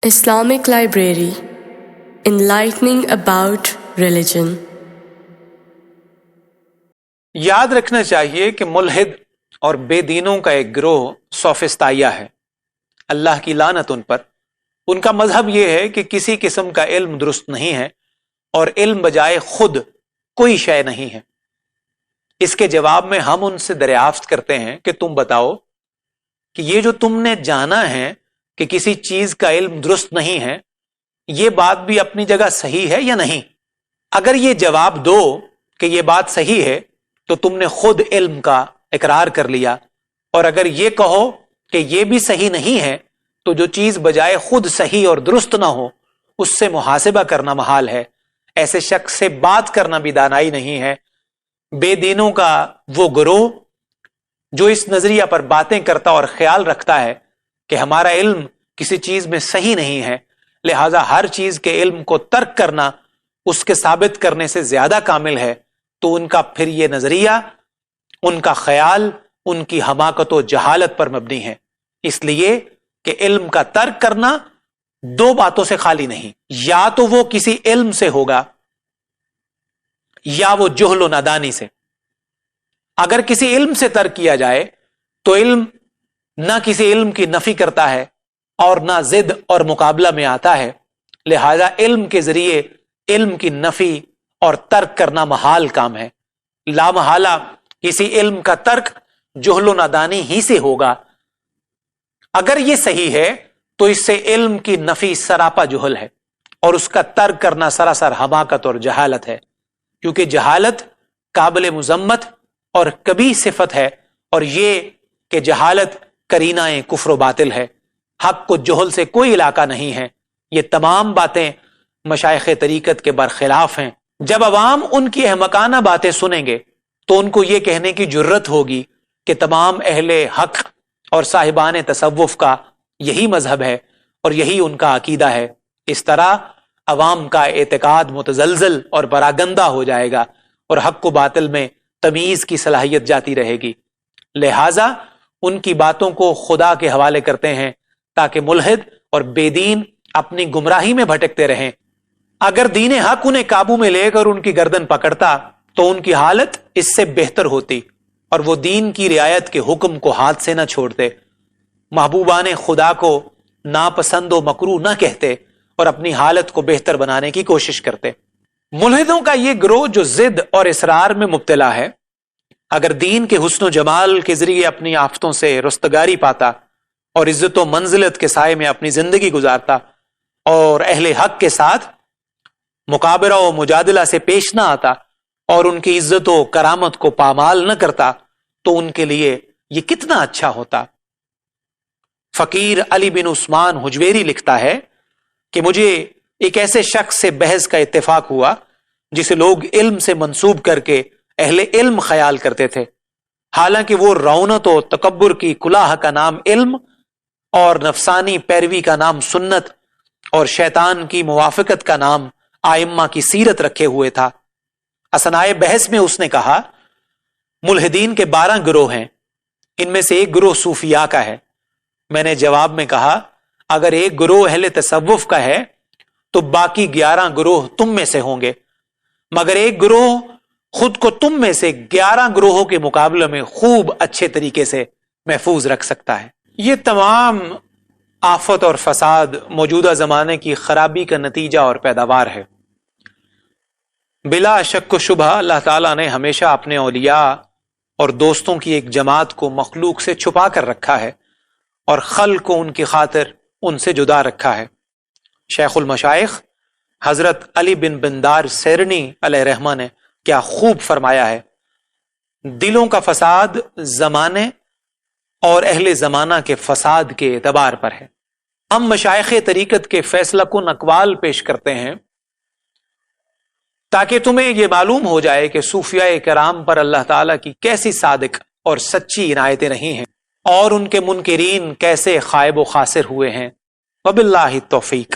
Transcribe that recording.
Islamic Library, enlightening about religion. یاد رکھنا چاہیے کہ ملحد اور بے دینوں کا ایک گروہ سوفسطائیہ ہے، اللہ کی لعنت ان پر۔ ان کا مذہب یہ ہے کہ کسی قسم کا علم درست نہیں ہے اور علم بجائے خود کوئی شے نہیں ہے۔ اس کے جواب میں ہم ان سے دریافت کرتے ہیں کہ تم بتاؤ کہ یہ جو تم نے جانا ہے کہ کسی چیز کا علم درست نہیں ہے، یہ بات بھی اپنی جگہ صحیح ہے یا نہیں؟ اگر یہ جواب دو کہ یہ بات صحیح ہے تو تم نے خود علم کا اقرار کر لیا، اور اگر یہ کہو کہ یہ بھی صحیح نہیں ہے تو جو چیز بجائے خود صحیح اور درست نہ ہو اس سے محاسبہ کرنا محال ہے۔ ایسے شخص سے بات کرنا بھی دانائی نہیں ہے۔ بے دینوں کا وہ گروہ جو اس نظریہ پر باتیں کرتا اور خیال رکھتا ہے کہ ہمارا علم کسی چیز میں صحیح نہیں ہے، لہذا ہر چیز کے علم کو ترک کرنا اس کے ثابت کرنے سے زیادہ کامل ہے، تو ان کا پھر یہ نظریہ، ان کا خیال، ان کی حماقت و جہالت پر مبنی ہے۔ اس لیے کہ علم کا ترک کرنا دو باتوں سے خالی نہیں، یا تو وہ کسی علم سے ہوگا یا وہ جہل و نادانی سے۔ اگر کسی علم سے ترک کیا جائے تو علم نہ کسی علم کی نفی کرتا ہے اور نہ ضد اور مقابلہ میں آتا ہے، لہذا علم کے ذریعے علم کی نفی اور ترک کرنا محال کام ہے۔ لا محالہ کسی علم کا ترک جہل و نادانی ہی سے ہوگا۔ اگر یہ صحیح ہے تو اس سے علم کی نفی سراپا جہل ہے اور اس کا ترک کرنا سراسر حماقت اور جہالت ہے، کیونکہ جہالت قابل مذمت اور کبیح صفت ہے، اور یہ کہ جہالت قرینہ کفر و باطل ہے۔ حق کو جہل سے کوئی علاقہ نہیں ہے۔ یہ تمام باتیں مشائخ طریقت کے برخلاف ہیں۔ جب عوام ان کی احمقانہ باتیں سنیں گے تو ان کو یہ کہنے کی جرت ہوگی کہ تمام اہل حق اور صاحبان تصوف کا یہی مذہب ہے اور یہی ان کا عقیدہ ہے۔ اس طرح عوام کا اعتقاد متزلزل اور پراگندہ ہو جائے گا اور حق و باطل میں تمیز کی صلاحیت جاتی رہے گی۔ لہٰذا ان کی باتوں کو خدا کے حوالے کرتے ہیں تاکہ ملحد اور بے دین اپنی گمراہی میں بھٹکتے رہیں۔ اگر دین حق انہیں قابو میں لے کر ان کی گردن پکڑتا تو ان کی حالت اس سے بہتر ہوتی، اور وہ دین کی رعایت کے حکم کو ہاتھ سے نہ چھوڑتے، محبوبان خدا کو ناپسند و مکروہ نہ کہتے اور اپنی حالت کو بہتر بنانے کی کوشش کرتے۔ ملحدوں کا یہ گروہ جو ضد اور اصرار میں مبتلا ہے، اگر دین کے حسن و جمال کے ذریعے اپنی آفتوں سے رستگاری پاتا اور عزت و منزلت کے سائے میں اپنی زندگی گزارتا اور اہل حق کے ساتھ مقابرہ و مجادلہ سے پیش نہ آتا اور ان کی عزت و کرامت کو پامال نہ کرتا تو ان کے لیے یہ کتنا اچھا ہوتا۔ فقیر علی بن عثمان حجویری لکھتا ہے کہ مجھے ایک ایسے شخص سے بحث کا اتفاق ہوا جسے لوگ علم سے منسوب کر کے اہل علم خیال کرتے تھے، حالانکہ وہ رونت و تکبر کی کلاہ کا نام علم اور نفسانی پیروی کا نام سنت اور شیطان کی موافقت کا نام آئمہ کی سیرت رکھے ہوئے تھا۔ اثنائے بحث میں اس نے کہا، ملحدین کے 12 گروہ ہیں، ان میں سے ایک گروہ صوفیاء کا ہے۔ میں نے جواب میں کہا، اگر ایک گروہ اہل تصوف کا ہے تو باقی 11 گروہ تم میں سے ہوں گے، مگر ایک گروہ خود کو تم میں سے 11 گروہوں کے مقابلے میں خوب اچھے طریقے سے محفوظ رکھ سکتا ہے۔ یہ تمام آفت اور فساد موجودہ زمانے کی خرابی کا نتیجہ اور پیداوار ہے۔ بلا شک و شبہ اللہ تعالیٰ نے ہمیشہ اپنے اولیاء اور دوستوں کی ایک جماعت کو مخلوق سے چھپا کر رکھا ہے اور خلق کو ان کی خاطر ان سے جدا رکھا ہے۔ شیخ المشائخ حضرت علی بن بندار سیرنی علیہ رحمہ نے کیا خوب فرمایا ہے، دلوں کا فساد زمانے اور اہل زمانہ کے فساد کے اعتبار پر ہے۔ ہم مشائخ طریقت کے فیصلہ کن اقوال پیش کرتے ہیں تاکہ تمہیں یہ معلوم ہو جائے کہ صوفیاء کرام پر اللہ تعالیٰ کی کیسی صادق اور سچی عنایتیں رہی ہیں اور ان کے منکرین کیسے خائب و خاسر ہوئے ہیں۔ وباللہ التوفیق۔